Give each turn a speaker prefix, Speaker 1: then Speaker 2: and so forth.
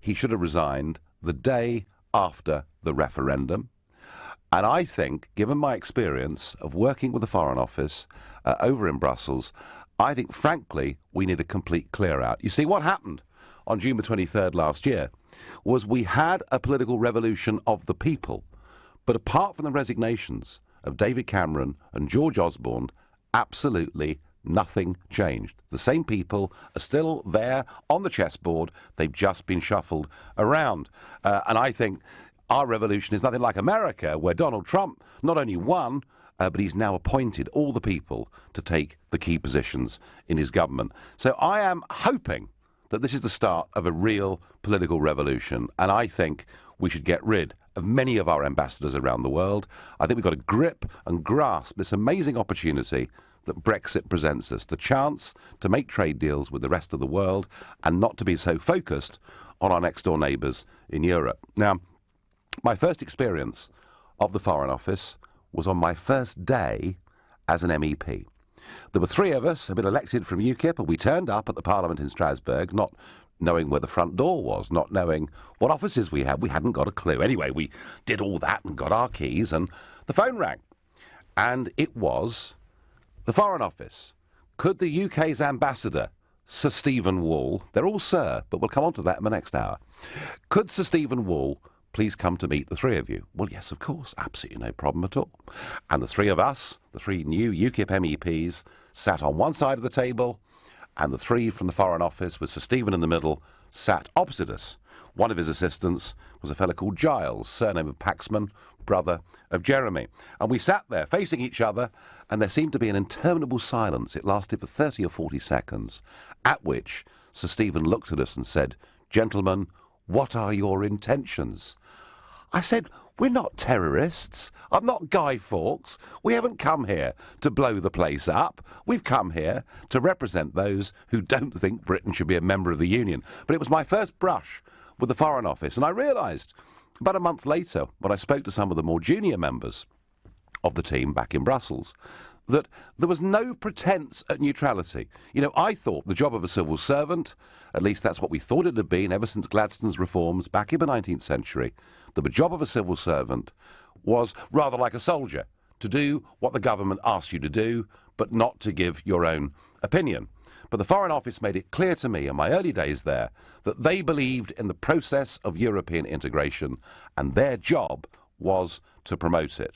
Speaker 1: he should have resigned the day after the referendum. And I think, given my experience of working with the Foreign Office over in Brussels, I think, frankly, we need a complete clear-out. You see, what happened on June the 23rd last year was we had a political revolution of the people. But apart from the resignations of David Cameron and George Osborne, absolutely nothing changed. The same people are still there on the chessboard. They've just been shuffled around. And I think our revolution is nothing like America, where Donald Trump not only won, but he's now appointed all the people to take the key positions in his government. So I am hoping that this is the start of a real political revolution, and I think we should get rid of many of our ambassadors around the world. I think we've got to grip and grasp this amazing opportunity that Brexit presents us, the chance to make trade deals with the rest of the world and not to be so focused on our next-door neighbours in Europe. Now, my first experience of the Foreign Office was on my first day as an MEP. There were three of us who had been elected from UKIP, and we turned up at the Parliament in Strasbourg, not knowing where the front door was, not knowing what offices we had. We hadn't got a clue. Anyway, we did all that and got our keys, and the phone rang. And it was the Foreign Office. Could the UK's ambassador, Sir Stephen Wall, they're all Sir, but we'll come on to that in the next hour, could Sir Stephen Wall please come to meet the three of you? Well, yes, of course, absolutely no problem at all. And the three of us, the three new UKIP MEPs, sat on one side of the table, and the three from the Foreign Office, with Sir Stephen in the middle, sat opposite us. One of his assistants was a fellow called Giles, surname of Paxman, brother of Jeremy. And we sat there facing each other, and there seemed to be an interminable silence. It lasted for 30 or 40 seconds, at which Sir Stephen looked at us and said, "Gentlemen, what are your intentions?" I said, "We're not terrorists. I'm not Guy Fawkes. We haven't come here to blow the place up. We've come here to represent those who don't think Britain should be a member of the Union." But it was my first brush with the Foreign Office, and I realised about a month later, when I spoke to some of the more junior members of the team back in Brussels, that there was no pretence at neutrality. You know, I thought the job of a civil servant, at least that's what we thought it had been ever since Gladstone's reforms back in the 19th century, the job of a civil servant was rather like a soldier, to do what the government asked you to do, but not to give your own opinion. But the Foreign Office made it clear to me in my early days there that they believed in the process of European integration, and their job was to promote it.